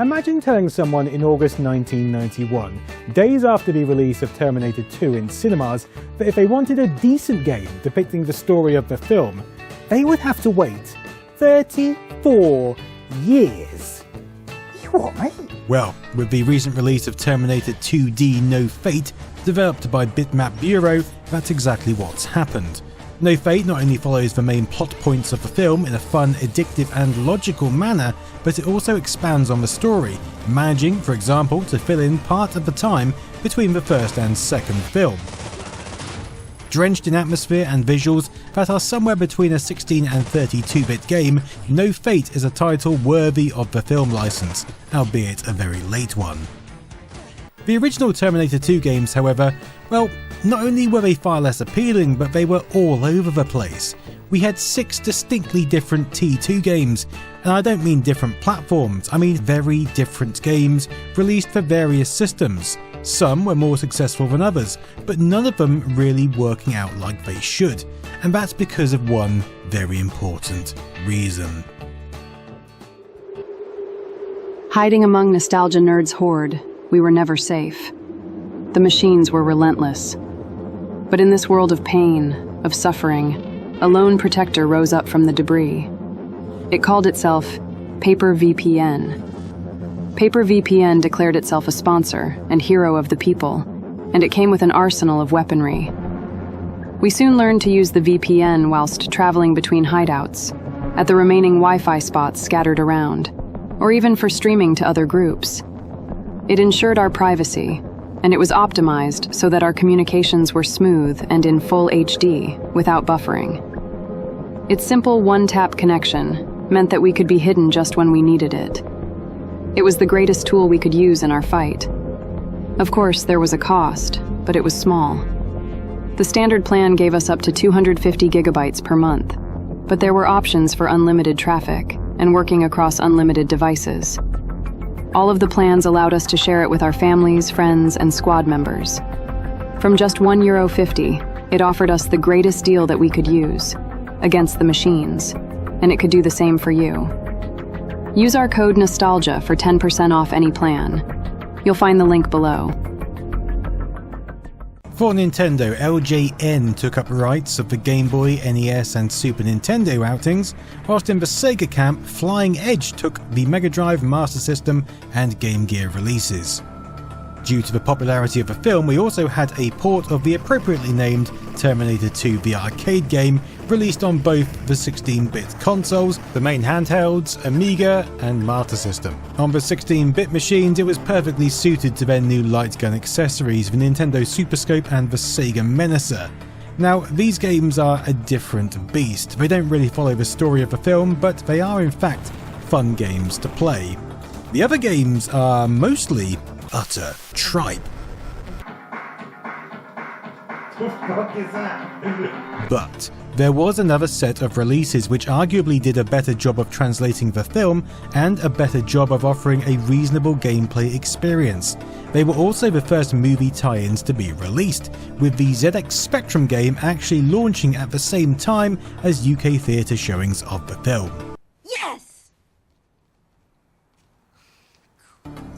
Imagine telling someone in August 1991, days after the release of Terminator 2 in cinemas, that if they wanted a decent game depicting the story of the film, they would have to wait 34 years. What, mate? Well, with the recent release of Terminator 2D No Fate, developed by Bitmap Bureau, that's exactly what's happened. No Fate not only follows the main plot points of the film in a fun, addictive and logical manner, but it also expands on the story, managing, for example, to fill in part of the time between the first and second film. Drenched in atmosphere and visuals that are somewhere between a 16 and 32-bit game, No Fate is a title worthy of the film license, albeit a very late one. The original Terminator 2 games, however, well, not only were they far less appealing, but they were all over the place. We had 6 distinctly different T2 games, and I don't mean different platforms, I mean very different games released for various systems. Some were more successful than others, but none of them really working out like they should, and that's because of one very important reason. Hiding among nostalgia nerds' horde, we were never safe. The machines were relentless. But in this world of pain, of suffering, a lone protector rose up from the debris. It called itself Paper VPN. Paper VPN declared itself a sponsor and hero of the people, and it came with an arsenal of weaponry. We soon learned to use the VPN whilst traveling between hideouts, at the remaining Wi-Fi spots scattered around, or even for streaming to other groups. It ensured our privacy, and it was optimized so that our communications were smooth and in full HD without buffering. Its simple one-tap connection meant that we could be hidden just when we needed it. It was the greatest tool we could use in our fight. Of course, there was a cost, but it was small. The standard plan gave us up to 250 gigabytes per month, but there were options for unlimited traffic and working across unlimited devices. All of the plans allowed us to share it with our families, friends, and squad members. From just €1.50, it offered us the greatest deal that we could use, against the machines, and it could do the same for you. Use our code NOSTALGIA for 10% off any plan. You'll find the link below. For Nintendo, LJN took up rights of the Game Boy, NES and Super Nintendo outings, whilst in the Sega camp, Flying Edge took the Mega Drive, Master System and Game Gear releases. Due to the popularity of the film, we also had a port of the appropriately named Terminator 2 the arcade game, released on both the 16-bit consoles, the main handhelds, Amiga and Master System. On the 16-bit machines, it was perfectly suited to their new light gun accessories, the Nintendo Super Scope and the Sega Menacer. Now, these games are a different beast. They don't really follow the story of the film, but they are in fact fun games to play. The other games are mostly utter tripe. What the fuck is that? But there was another set of releases which arguably did a better job of translating the film and a better job of offering a reasonable gameplay experience. They were also the first movie tie-ins to be released, with the ZX Spectrum game actually launching at the same time as UK theatre showings of the film. Yes!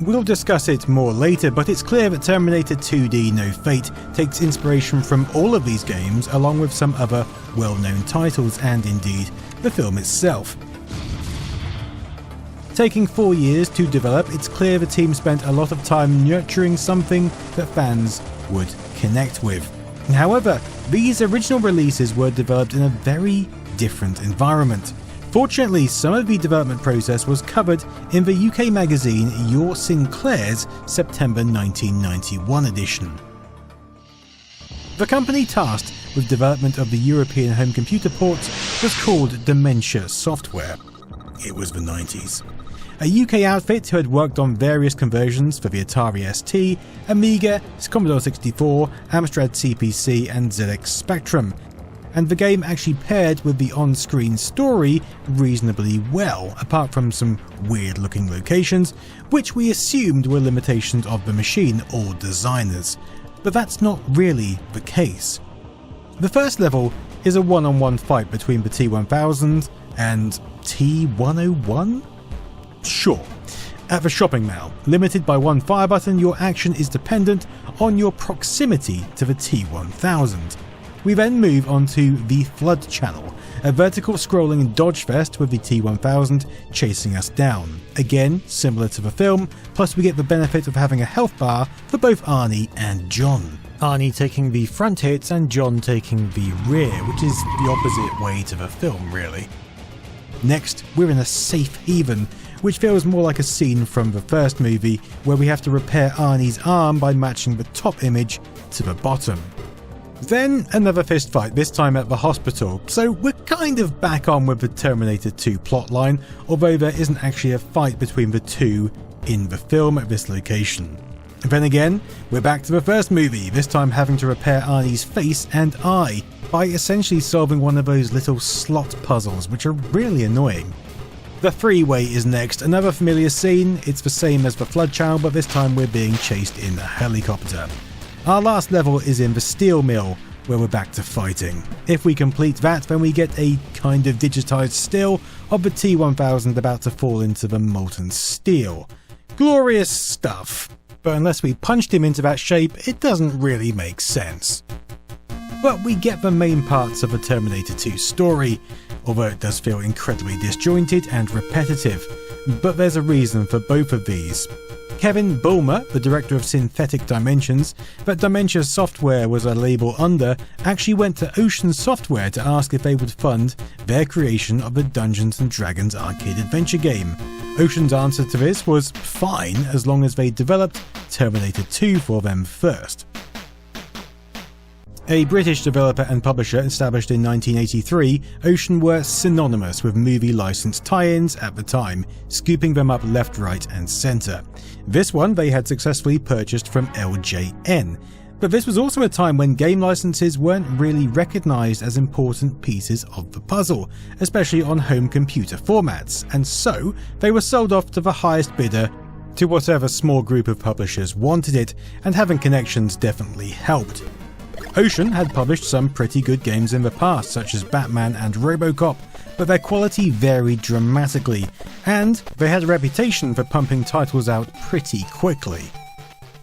We'll discuss it more later, but it's clear that Terminator 2D No Fate takes inspiration from all of these games, along with some other well-known titles and indeed the film itself. Taking 4 years to develop, it's clear the team spent a lot of time nurturing something that fans would connect with. However, these original releases were developed in a very different environment. Fortunately, some of the development process was covered in the UK magazine Your Sinclair's September 1991 edition. The company tasked with development of the European home computer ports was called Dementia Software. It was the 90s. A UK outfit who had worked on various conversions for the Atari ST, Amiga, Commodore 64, Amstrad CPC and ZX Spectrum, and the game actually paired with the on-screen story reasonably well, apart from some weird-looking locations, which we assumed were limitations of the machine or designers. But that's not really the case. The first level is a one-on-one fight between the T-1000 and T-101? Sure. At the shopping mall, limited by one fire button, your action is dependent on your proximity to the T-1000. We then move on to the Flood Channel, a vertical scrolling dodge fest with the T-1000 chasing us down. Again, similar to the film, plus we get the benefit of having a health bar for both Arnie and John. Arnie taking the front hits and John taking the rear, which is the opposite way to the film really. Next, we're in a safe haven, which feels more like a scene from the first movie where we have to repair Arnie's arm by matching the top image to the bottom. Then another fist fight, this time at the hospital, so we're kind of back on with the Terminator 2 plotline, although there isn't actually a fight between the two in the film at this location. Then again, we're back to the first movie, this time having to repair Arnie's face and eye by essentially solving one of those little slot puzzles, which are really annoying. The freeway is next, another familiar scene. It's the same as the Flood Channel, but this time we're being chased in a helicopter. Our last level is in the steel mill, where we're back to fighting. If we complete that, then we get a kind of digitized still of the T-1000 about to fall into the molten steel. Glorious stuff, but unless we punched him into that shape, it doesn't really make sense. But we get the main parts of the Terminator 2 story, although it does feel incredibly disjointed and repetitive, but there's a reason for both of these. Kevin Bulmer, the director of Synthetic Dimensions, that Dementia Software was a label under, actually went to Ocean Software to ask if they would fund their creation of the Dungeons & Dragons arcade adventure game. Ocean's answer to this was fine as long as they developed Terminator 2 for them first. A British developer and publisher established in 1983, Ocean were synonymous with movie license tie-ins at the time, scooping them up left, right and centre. This one they had successfully purchased from LJN, but this was also a time when game licenses weren't really recognised as important pieces of the puzzle, especially on home computer formats, and so they were sold off to the highest bidder, to whatever small group of publishers wanted it, and having connections definitely helped. Ocean had published some pretty good games in the past, such as Batman and RoboCop, but their quality varied dramatically, and they had a reputation for pumping titles out pretty quickly.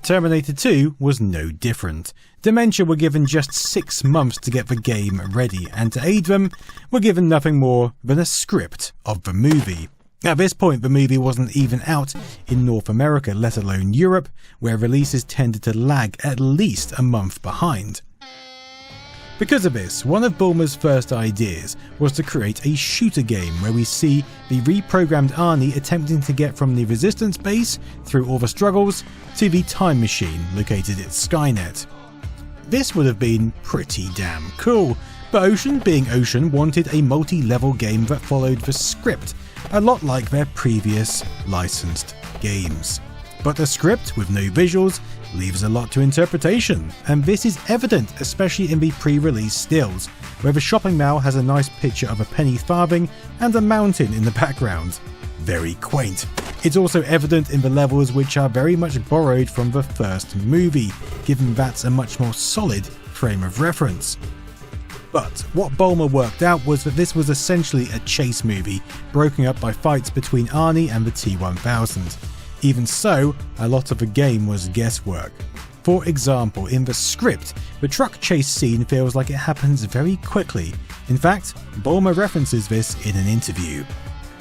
Terminator 2 was no different. Dementia were given just 6 months to get the game ready, and to aid them, were given nothing more than a script of the movie. At this point, the movie wasn't even out in North America, let alone Europe, where releases tended to lag at least a month behind. Because of this, one of Bulmer's first ideas was to create a shooter game where we see the reprogrammed Arnie attempting to get from the Resistance base through all the struggles to the time machine located at Skynet. This would have been pretty damn cool, but Ocean, being Ocean, wanted a multi-level game that followed the script, a lot like their previous licensed games. But the script, with no visuals, leaves a lot to interpretation, and this is evident especially in the pre-release stills, where the shopping mall has a nice picture of a penny farthing and a mountain in the background. Very quaint. It's also evident in the levels, which are very much borrowed from the first movie, given that's a much more solid frame of reference. But what Bulmer worked out was that this was essentially a chase movie, broken up by fights between Arnie and the T-1000. Even so, a lot of the game was guesswork. For example, in the script, the truck chase scene feels like it happens very quickly. In fact, Bulmer references this in an interview.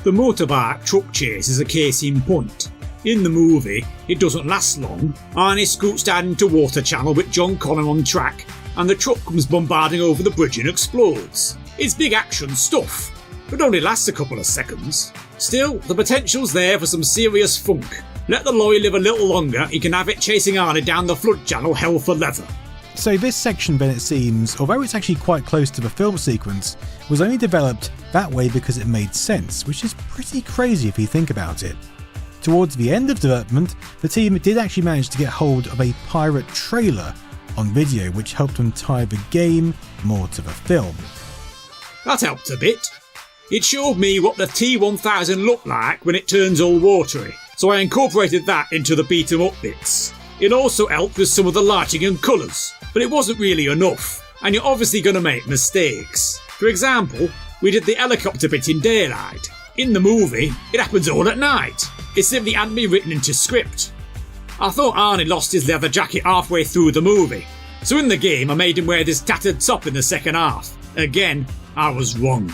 The motorbike truck chase is a case in point. In the movie, it doesn't last long. Arnie scoots down into Water Channel with John Connor on track, and the truck comes bombarding over the bridge and explodes. It's big action stuff, but only lasts a couple of seconds. Still, the potential's there for some serious funk. Let the lorry live a little longer, he can have it chasing Arnie down the Flood Channel hell for leather. So this section, then, it seems, although it's actually quite close to the film sequence, was only developed that way because it made sense, which is pretty crazy if you think about it. Towards the end of development, the team did actually manage to get hold of a pirate trailer on video, which helped them tie the game more to the film. That helped a bit. It showed me what the T-1000 looked like when it turns all watery, so I incorporated that into the beat 'em up bits. It also helped with some of the lighting and colours, but it wasn't really enough, and you're obviously going to make mistakes. For example, we did the helicopter bit in daylight. In the movie, it happens all at night. it simply hadn't been written into script. I thought Arnie lost his leather jacket halfway through the movie, so in the game I made him wear this tattered top in the second half. Again, I was wrong.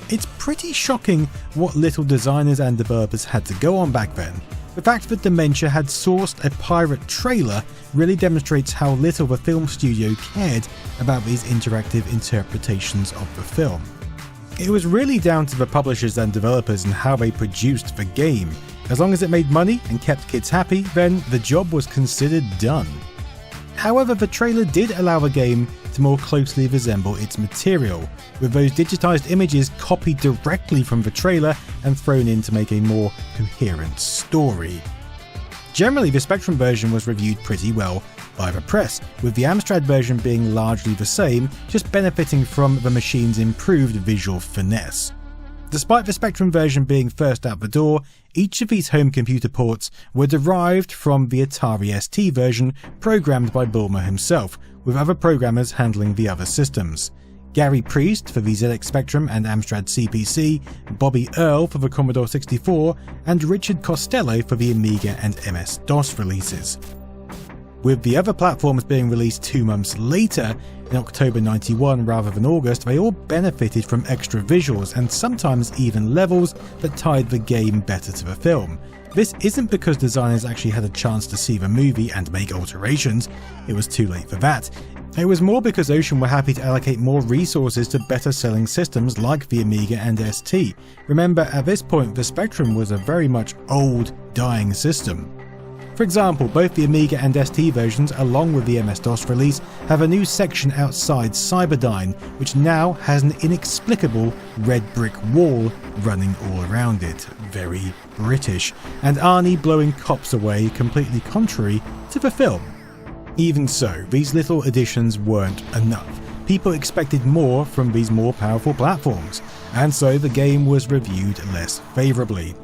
It's pretty shocking what little designers and developers had to go on back then. The fact that Dementia had sourced a pirate trailer really demonstrates how little the film studio cared about these interactive interpretations of the film. It was really down to the publishers and developers and how they produced the game. As long as it made money and kept kids happy, then the job was considered done. However, the trailer did allow the game to more closely resemble its material, with those digitized images copied directly from the trailer and thrown in to make a more coherent story. Generally, the Spectrum version was reviewed pretty well by the press, with the Amstrad version being largely the same, just benefiting from the machine's improved visual finesse. Despite the Spectrum version being first out the door, each of these home computer ports were derived from the Atari ST version programmed by Bulmer himself, with other programmers handling the other systems. Gary Priest for the ZX Spectrum and Amstrad CPC, Bobby Earl for the Commodore 64, and Richard Costello for the Amiga and MS-DOS releases. With the other platforms being released 2 months later, in October 91 rather than August, they all benefited from extra visuals and sometimes even levels that tied the game better to the film. This isn't because designers actually had a chance to see the movie and make alterations, it was too late for that. It was more because Ocean were happy to allocate more resources to better selling systems like the Amiga and ST. Remember, at this point the Spectrum was a very much old, dying system. For example, both the Amiga and ST versions, along with the MS-DOS release, have a new section outside Cyberdyne, which now has an inexplicable red brick wall running all around it. Very British. And Arnie blowing cops away, completely contrary to the film. Even so, these little additions weren't enough. People expected more from these more powerful platforms, and so the game was reviewed less favourably.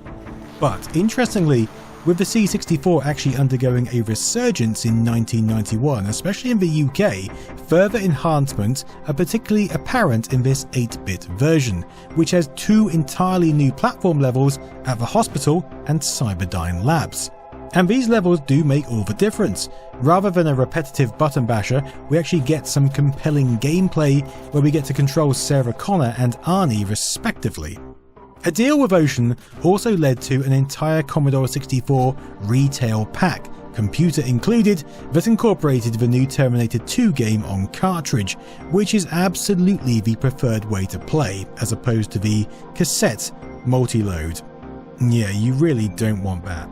But interestingly, with the C64 actually undergoing a resurgence in 1991, especially in the UK, further enhancements are particularly apparent in this 8-bit version, which has 2 entirely new platform levels at the hospital and Cyberdyne Labs. And these levels do make all the difference. Rather than a repetitive button basher, we actually get some compelling gameplay where we get to control Sarah Connor and Arnie respectively. A deal with Ocean also led to an entire Commodore 64 retail pack, computer included, that incorporated the new Terminator 2 game on cartridge, which is absolutely the preferred way to play, as opposed to the cassette multi-load. Yeah, you really don't want that.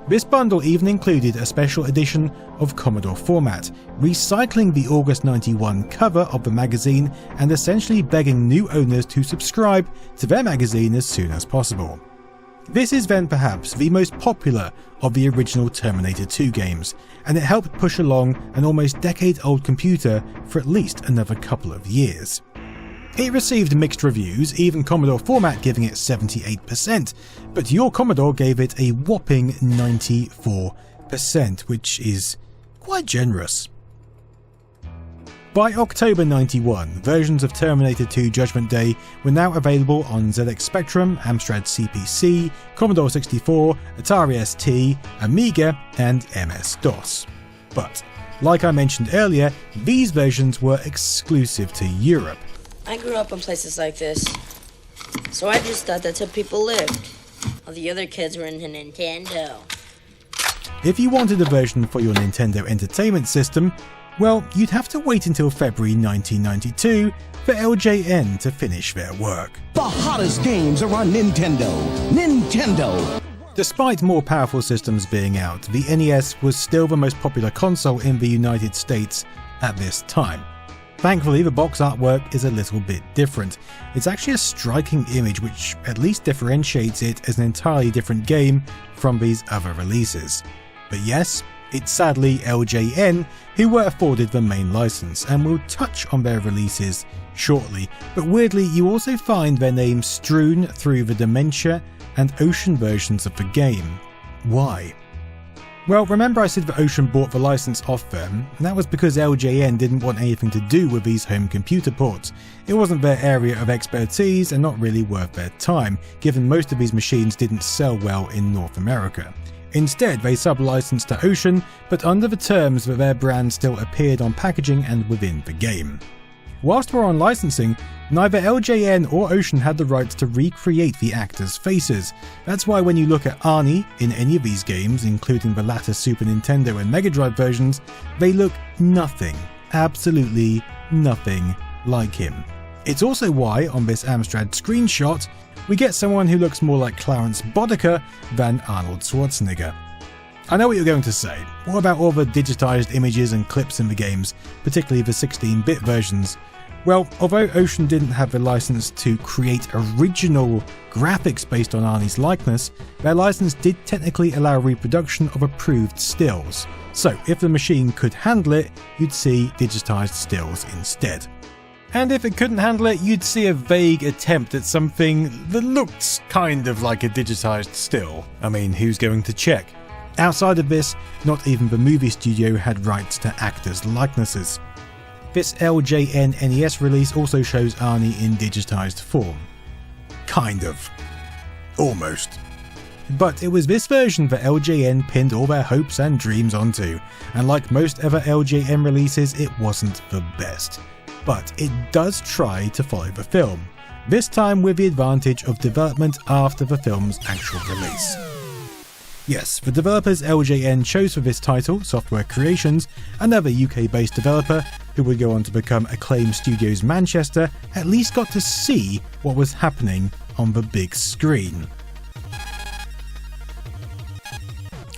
This bundle even included a special edition of Commodore format, recycling the August 91 cover of the magazine and essentially begging new owners to subscribe to their magazine as soon as possible. This is then perhaps the most popular of the original Terminator 2 games, and it helped push along an almost decade-old computer for at least another couple of years. It received mixed reviews, even Commodore Format giving it 78%, but Your Commodore gave it a whopping 94%, which is quite generous. By October 91, versions of Terminator 2 Judgment Day were now available on ZX Spectrum, Amstrad CPC, Commodore 64, Atari ST, Amiga, and MS-DOS. But, like I mentioned earlier, these versions were exclusive to Europe. I grew up in places like this, so I just thought that's how people lived. All the other kids were into Nintendo. If you wanted a version for your Nintendo Entertainment System, well, you'd have to wait until February 1992 for LJN to finish their work. The hottest games are on Nintendo. Nintendo! Despite more powerful systems being out, the NES was still the most popular console in the United States at this time. Thankfully, the box artwork is a little bit different. It's actually a striking image which at least differentiates it as an entirely different game from these other releases. But yes, it's sadly LJN who were afforded the main license, and we'll touch on their releases shortly, but weirdly you also find their names strewn through the Dementia and Ocean versions of the game. Why? Well, remember I said that Ocean bought the license off them, and that was because LJN didn't want anything to do with these home computer ports. It wasn't their area of expertise and not really worth their time, given most of these machines didn't sell well in North America. Instead, they sub-licensed to Ocean, but under the terms that their brand still appeared on packaging and within the game. Whilst we're on licensing, neither LJN or Ocean had the rights to recreate the actors' faces. That's why when you look at Arnie in any of these games, including the latter Super Nintendo and Mega Drive versions, they look nothing, absolutely nothing like him. It's also why, on this Amstrad screenshot, we get someone who looks more like Clarence Boddicker than Arnold Schwarzenegger. I know what you're going to say. What about all the digitized images and clips in the games, particularly the 16-bit versions? Well, although Ocean didn't have the license to create original graphics based on Arnie's likeness, their license did technically allow reproduction of approved stills. So if the machine could handle it, you'd see digitized stills instead. And if it couldn't handle it, you'd see a vague attempt at something that looked kind of like a digitized still. I mean, who's going to check? Outside of this, not even the movie studio had rights to actors' likenesses. This LJN NES release also shows Arnie in digitized form. Kind of. Almost. But it was this version that LJN pinned all their hopes and dreams onto, and like most other LJN releases, it wasn't the best. But it does try to follow the film, this time with the advantage of development after the film's actual release. Yes, the developers LJN chose for this title, Software Creations, another UK-based developer who would go on to become Acclaim Studios Manchester, at least got to see what was happening on the big screen.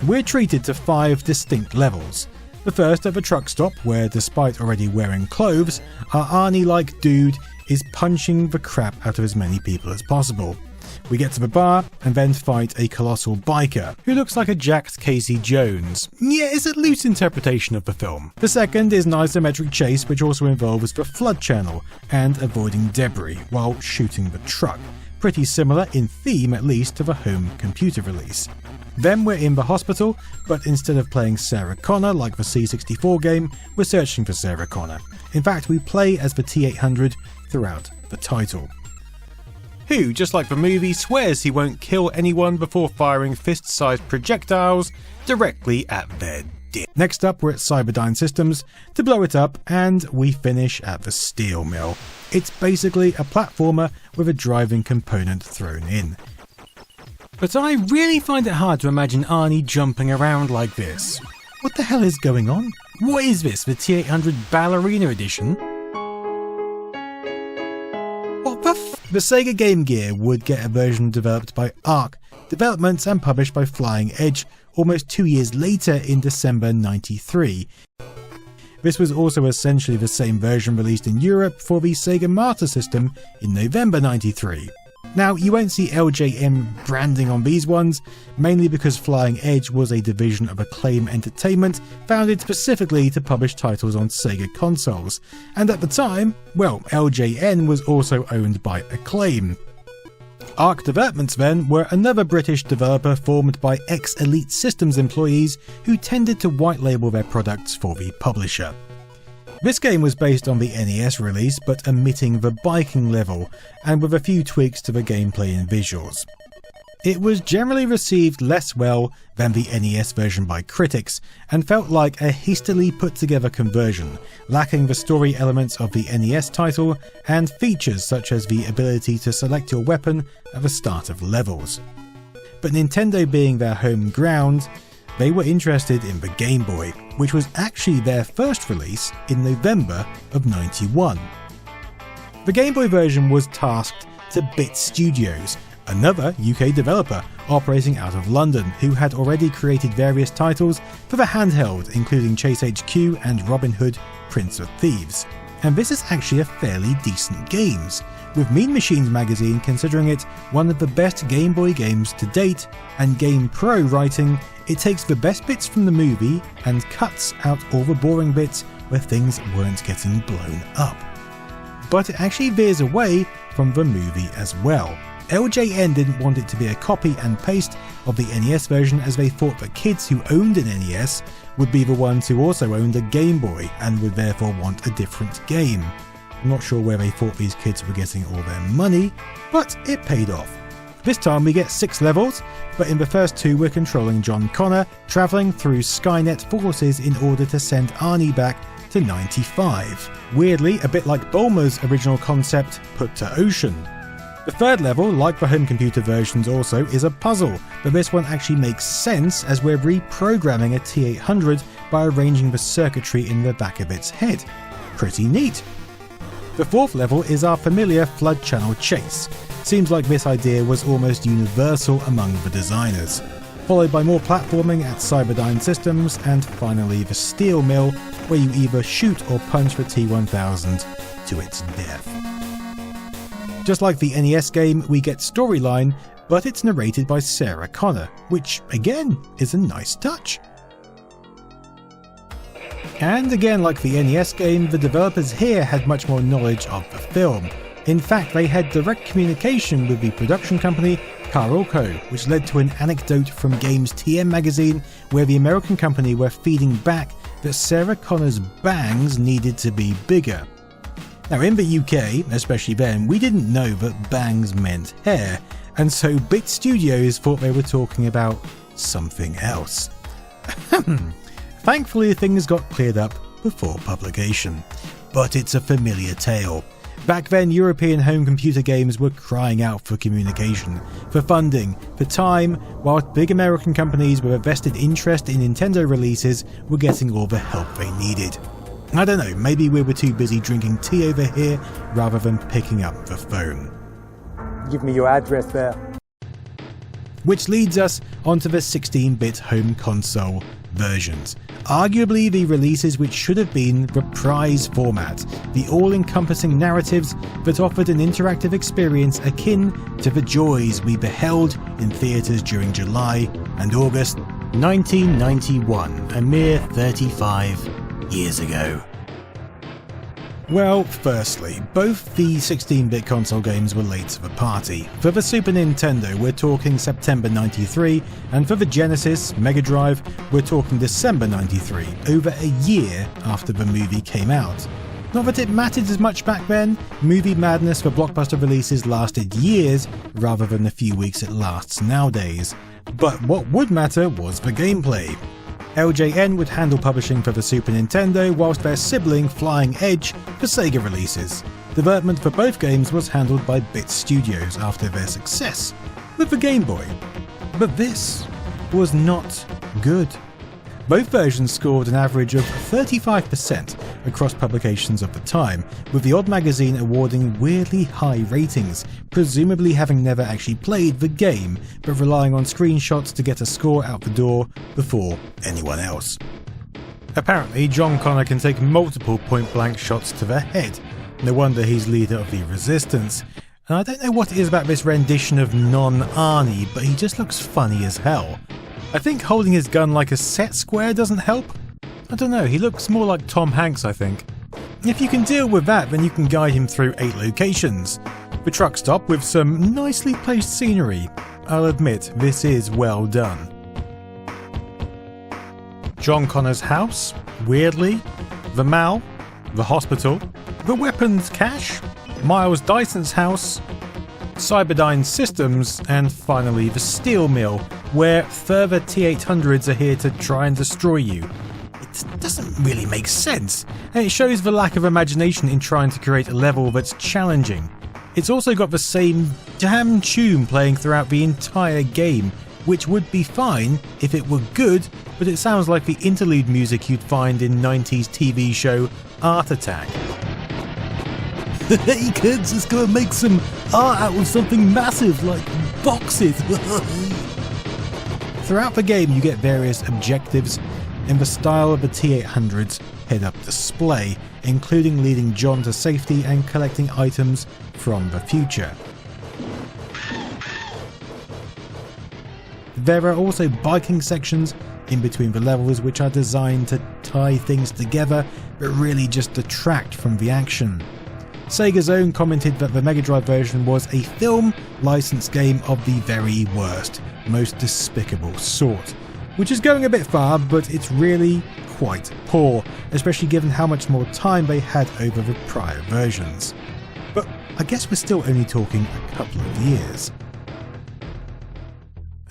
We're treated to 5 distinct levels. The first at the truck stop, where despite already wearing clothes, our Arnie-like dude is punching the crap out of as many people as possible. We get to the bar and then fight a colossal biker who looks like a jacked Casey Jones. Yeah, it's a loose interpretation of the film. The second is an isometric chase which also involves the flood channel and avoiding debris while shooting the truck. Pretty similar in theme at least to the home computer release. Then we're in the hospital, but instead of playing Sarah Connor like the C64 game, we're searching for Sarah Connor. In fact, we play as the T-800 throughout the title. Who, just like the movie, swears he won't kill anyone before firing fist-sized projectiles directly at their dick. Next up, we're at Cyberdyne Systems to blow it up, and we finish at the steel mill. It's basically a platformer with a driving component thrown in. But I really find it hard to imagine Arnie jumping around like this. What the hell is going on? What is this, the T-800 Ballerina Edition? What the f? The Sega Game Gear would get a version developed by Arc Developments and published by Flying Edge almost 2 years later in December 93. This was also essentially the same version released in Europe for the Sega Master System in November 93. Now, you won't see LJN branding on these ones, mainly because Flying Edge was a division of Acclaim Entertainment founded specifically to publish titles on Sega consoles, and at the time, well, LJN was also owned by Acclaim. Arc Developments then were another British developer formed by ex-Elite Systems employees who tended to white label their products for the publisher. This game was based on the NES release but omitting the biking level, and with a few tweaks to the gameplay and visuals. It was generally received less well than the NES version by critics, and felt like a hastily put together conversion, lacking the story elements of the NES title and features such as the ability to select your weapon at the start of levels. But Nintendo being their home ground, they were interested in the Game Boy, which was actually their first release in November of 91. The Game Boy version was tasked to Bit Studios, another UK developer operating out of London, who had already created various titles for the handheld, including Chase HQ and Robin Hood Prince of Thieves. And this is actually a fairly decent game, with Mean Machines magazine considering it one of the best Game Boy games to date, and Game Pro writing, it takes the best bits from the movie and cuts out all the boring bits where things weren't getting blown up. But it actually veers away from the movie as well. LJN didn't want it to be a copy and paste of the NES version, as they thought that kids who owned an NES would be the ones who also owned a Game Boy and would therefore want a different game. I'm not sure where they thought these kids were getting all their money, but it paid off. This time we get 6 levels, but in the first 2 we're controlling John Connor, travelling through Skynet forces in order to send Arnie back to 95. Weirdly, a bit like Bulma's original concept put to ocean. The third level, like the home computer versions also, is a puzzle, but this one actually makes sense as we're reprogramming a T800 by arranging the circuitry in the back of its head. Pretty neat. The fourth level is our familiar flood channel chase. Seems like this idea was almost universal among the designers. Followed by more platforming at Cyberdyne Systems, and finally the steel mill, where you either shoot or punch the T-1000 to its death. Just like the NES game, we get storyline, but it's narrated by Sarah Connor, which again is a nice touch. And again, like the NES game, the developers here had much more knowledge of the film. In fact, they had direct communication with the production company Corel, which led to an anecdote from Games TM magazine where the American company were feeding back that Sarah Connor's bangs needed to be bigger. Now in the UK, especially then, we didn't know that bangs meant hair, and so Bit Studios thought they were talking about something else. Thankfully things got cleared up before publication, but it's a familiar tale. Back then, European home computer games were crying out for communication, for funding, for time, whilst big American companies with a vested interest in Nintendo releases were getting all the help they needed. I don't know, maybe we were too busy drinking tea over here rather than picking up the phone. Give me your address there. Which leads us onto the 16-bit home console versions. Arguably the releases which should have been the prize format, the all-encompassing narratives that offered an interactive experience akin to the joys we beheld in theatres during July and August 1991, a mere 35 years ago. Well, firstly, both the 16-bit console games were late to the party. For the Super Nintendo, we're talking September 93, and for the Genesis, Mega Drive, we're talking December 93, over a year after the movie came out. Not that it mattered as much back then, movie madness for blockbuster releases lasted years rather than the few weeks it lasts nowadays. But what would matter was the gameplay. LJN would handle publishing for the Super Nintendo, whilst their sibling Flying Edge for Sega releases. Development for both games was handled by Bit Studios after their success with the Game Boy. But this was not good. Both versions scored an average of 35% across publications of the time, with the Odd magazine awarding weirdly high ratings, presumably having never actually played the game, but relying on screenshots to get a score out the door before anyone else. Apparently, John Connor can take multiple point-blank shots to the head. No wonder he's leader of the Resistance. And I don't know what it is about this rendition of non-Arnie, but he just looks funny as hell. I think holding his gun like a set square doesn't help. I don't know, he looks more like Tom Hanks, I think. If you can deal with that, then you can guide him through 8 locations. The truck stop with some nicely placed scenery. I'll admit, this is well done. John Connor's house, weirdly. The mall, the hospital, the weapons cache, Miles Dyson's house, Cyberdyne Systems, and finally the steel mill, where further T-800s are here to try and destroy you. It doesn't really make sense, and it shows the lack of imagination in trying to create a level that's challenging. It's also got the same damn tune playing throughout the entire game, which would be fine if it were good, but it sounds like the interlude music you'd find in 90s TV show Art Attack. Hey kids, it's gonna make some art out of something massive like boxes. Throughout the game you get various objectives in the style of the T-800's head-up display, including leading John to safety and collecting items from the future. There are also biking sections in between the levels which are designed to tie things together but really just detract from the action. Sega's own commented that the Mega Drive version was a film licensed game of the very worst, most despicable sort. Which is going a bit far, but it's really quite poor, especially given how much more time they had over the prior versions. But I guess we're still only talking a couple of years.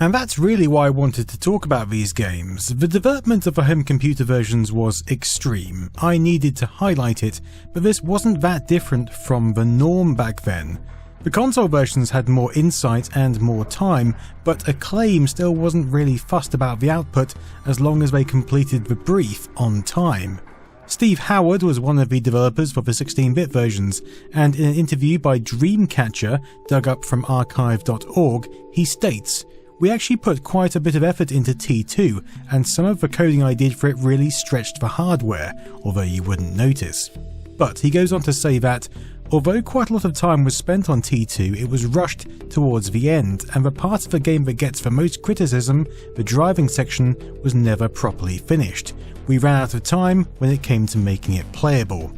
And that's really why I wanted to talk about these games. The development of the home computer versions was extreme. I needed to highlight it, but this wasn't that different from the norm back then. The console versions had more insight and more time, but Acclaim still wasn't really fussed about the output as long as they completed the brief on time. Steve Howard was one of the developers for the 16-bit versions, and in an interview by Dreamcatcher, dug up from archive.org, he states, "We actually put quite a bit of effort into T2, and some of the coding I did for it really stretched the hardware, although you wouldn't notice." But he goes on to say that, although quite a lot of time was spent on T2, it was rushed towards the end, and the part of the game that gets the most criticism, the driving section, was never properly finished. We ran out of time when it came to making it playable.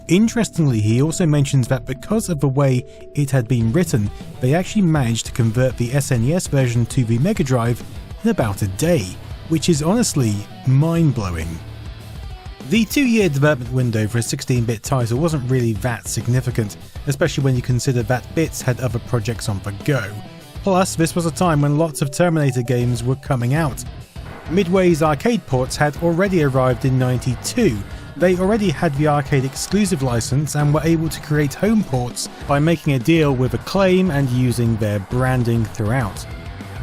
Interestingly, he also mentions that because of the way it had been written, they actually managed to convert the SNES version to the Mega Drive in about a day, which is honestly mind-blowing. The 2-year development window for a 16-bit title wasn't really that significant, especially when you consider that Bits had other projects on the go. Plus, this was a time when lots of Terminator games were coming out. Midway's arcade ports had already arrived in '92. They already had the arcade exclusive license and were able to create home ports by making a deal with Acclaim and using their branding throughout.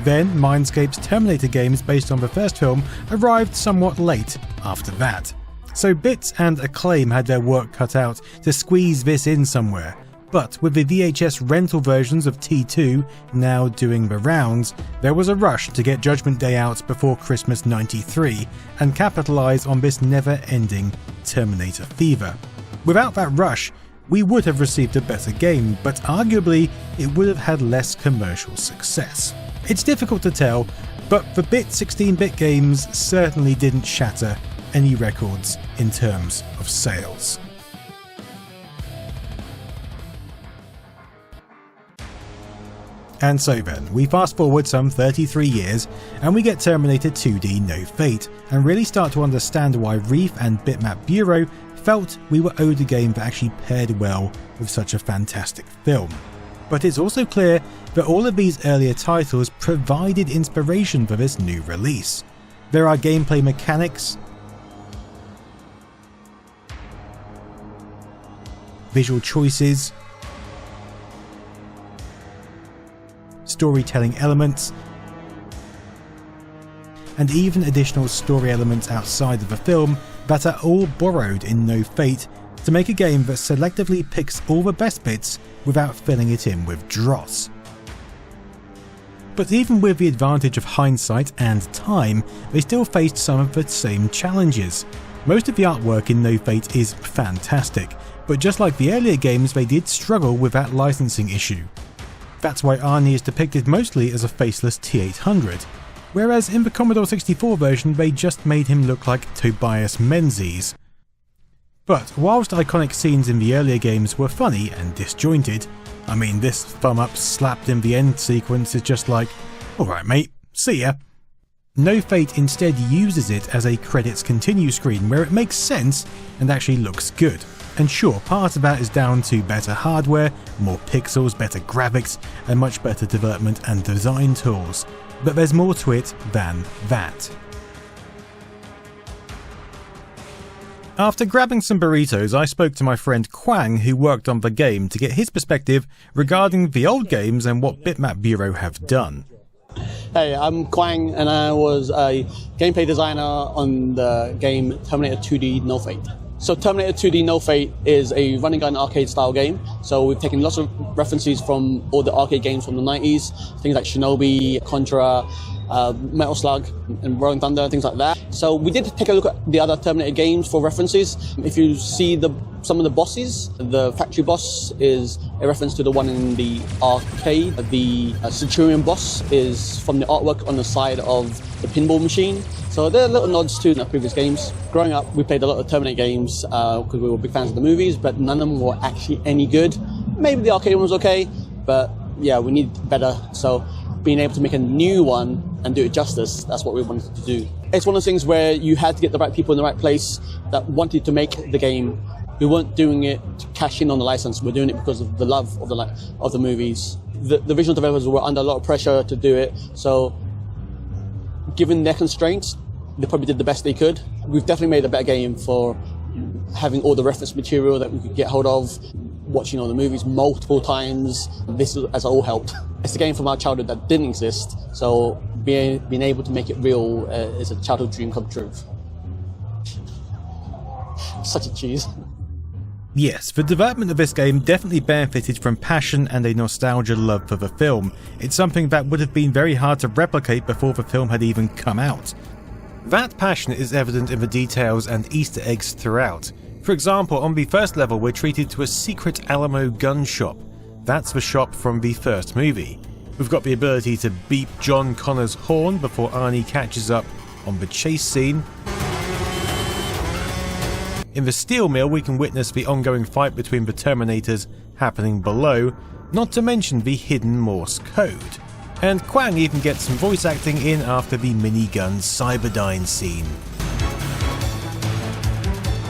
Then, Mindscape's Terminator games based on the first film arrived somewhat late after that. So Bits and Acclaim had their work cut out to squeeze this in somewhere. But with the VHS rental versions of T2 now doing the rounds, there was a rush to get Judgment Day out before Christmas '93 and capitalise on this never-ending Terminator fever. Without that rush, we would have received a better game, but arguably it would have had less commercial success. It's difficult to tell, but the 16-bit games certainly didn't shatter any records in terms of sales. And so then, we fast forward some 33 years and we get Terminator 2D No Fate, and really start to understand why Reef and Bitmap Bureau felt we were owed a game that actually paired well with such a fantastic film. But it's also clear that all of these earlier titles provided inspiration for this new release. There are gameplay mechanics, visual choices, storytelling elements, and even additional story elements outside of the film that are all borrowed in No Fate to make a game that selectively picks all the best bits without filling it in with dross. But even with the advantage of hindsight and time, they still faced some of the same challenges. Most of the artwork in No Fate is fantastic, but just like the earlier games, they did struggle with that licensing issue. That's why Arnie is depicted mostly as a faceless T-800, whereas in the Commodore 64 version they just made him look like Tobias Menzies. But whilst iconic scenes in the earlier games were funny and disjointed, I mean, this thumb up slapped in the end sequence is just like, alright mate, see ya. No Fate instead uses it as a credits continue screen where it makes sense and actually looks good. And sure, part of that is down to better hardware, more pixels, better graphics, and much better development and design tools. But there's more to it than that. After grabbing some burritos, I spoke to my friend Quang, who worked on the game, to get his perspective regarding the old games and what Bitmap Bureau have done. Hey, I'm Quang, and I was a gameplay designer on the game Terminator 2D No Fate. So Terminator 2D No Fate is a running gun arcade style game. So we've taken lots of references from all the arcade games from the 90s, things like Shinobi, Contra, Metal Slug and Rolling Thunder and things like that. So we did take a look at the other Terminator games for references. If you see some of the bosses, the factory boss is a reference to the one in the arcade. The Centurion boss is from the artwork on the side of the pinball machine. So there are little nods to the previous games. Growing up, we played a lot of Terminator games because we were big fans of the movies, but none of them were actually any good. Maybe the arcade one was okay, but yeah, we need better. So being able to make a new one and do it justice, that's what we wanted to do. It's one of those things where you had to get the right people in the right place that wanted to make the game. We weren't doing it to cash in on the license. We're doing it because of the love of the movies. The visual developers were under a lot of pressure to do it. So given their constraints, they probably did the best they could. We've definitely made a better game for having all the reference material that we could get hold of, watching all the movies multiple times. This has all helped. It's a game from our childhood that didn't exist, so being able to make it real is a childhood dream come true. Such a cheese. Yes, the development of this game definitely benefited from passion and a nostalgia love for the film. It's something that would have been very hard to replicate before the film had even come out. That passion is evident in the details and Easter eggs throughout. For example, on the first level we're treated to a secret Alamo gun shop. That's the shop from the first movie. We've got the ability to beep John Connor's horn before Arnie catches up on the chase scene. In the steel mill we can witness the ongoing fight between the Terminators happening below, not to mention the hidden Morse code. And Quang even gets some voice acting in after the minigun Cyberdyne scene.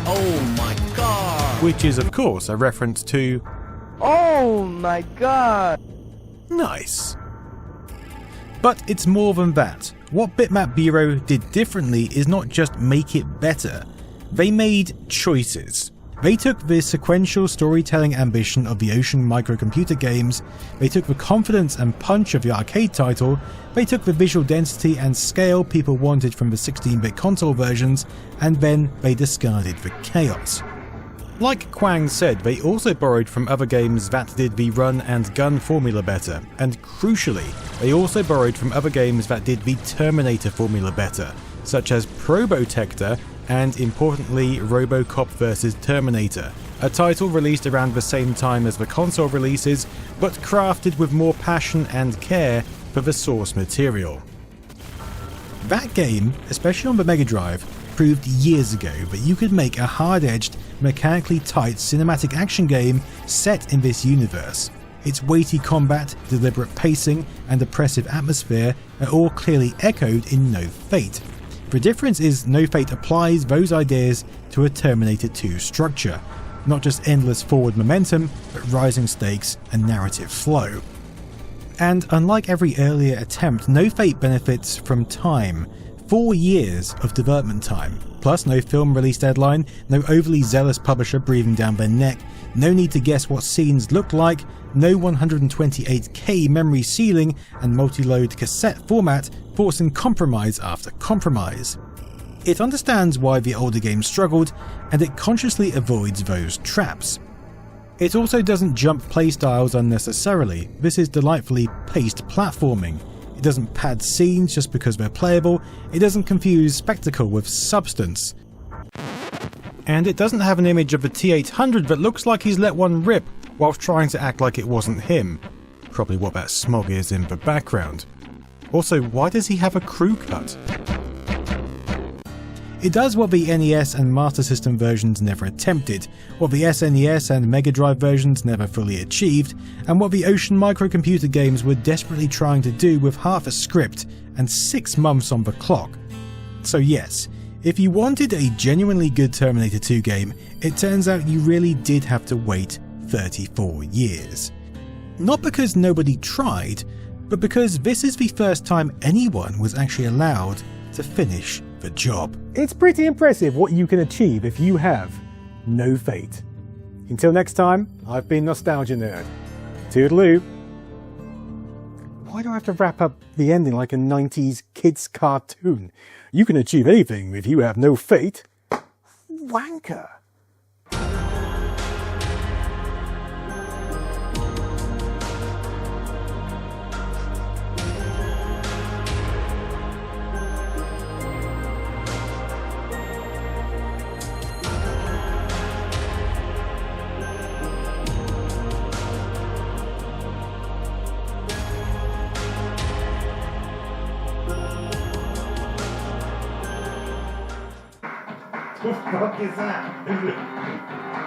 Oh my god! Which is of course a reference to... Oh my god! Nice. But it's more than that. What Bitmap Bureau did differently is not just make it better. They made choices. They took the sequential storytelling ambition of the Ocean microcomputer games, they took the confidence and punch of the arcade title, they took the visual density and scale people wanted from the 16-bit console versions, and then they discarded the chaos. Like Quang said, they also borrowed from other games that did the run and gun formula better, and crucially, they also borrowed from other games that did the Terminator formula better, such as Probotector and, importantly, RoboCop vs Terminator, a title released around the same time as the console releases, but crafted with more passion and care for the source material. That game, especially on the Mega Drive, proved years ago that you could make a hard-edged, mechanically tight cinematic action game set in this universe. Its weighty combat, deliberate pacing, and oppressive atmosphere are all clearly echoed in No Fate. The difference is No Fate applies those ideas to a Terminator 2 structure, not just endless forward momentum, but rising stakes and narrative flow. And unlike every earlier attempt, No Fate benefits from time. 4 years of development time, plus no film release deadline, no overly zealous publisher breathing down their neck, no need to guess what scenes look like, no 128K memory ceiling, and multi-load cassette format forcing compromise after compromise. It understands why the older games struggled, and it consciously avoids those traps. It also doesn't jump playstyles unnecessarily. This is delightfully paced platforming. It doesn't pad scenes just because they're playable, it doesn't confuse spectacle with substance. And it doesn't have an image of the T-800 that looks like he's let one rip whilst trying to act like it wasn't him. Probably what that smog is in the background. Also, why does he have a crew cut? It does what the NES and Master System versions never attempted, what the SNES and Mega Drive versions never fully achieved, and what the Ocean microcomputer games were desperately trying to do with half a script and 6 months on the clock. So yes, if you wanted a genuinely good Terminator 2 game, it turns out you really did have to wait 34 years. Not because nobody tried, but because this is the first time anyone was actually allowed to finish the job. It's pretty impressive what you can achieve if you have no fate. Until next time, I've been Nostalgia Nerd. Toodaloo. Why do I have to wrap up the ending like a 90s kids cartoon? You can achieve anything if you have no fate. Wanker. the fuck is that?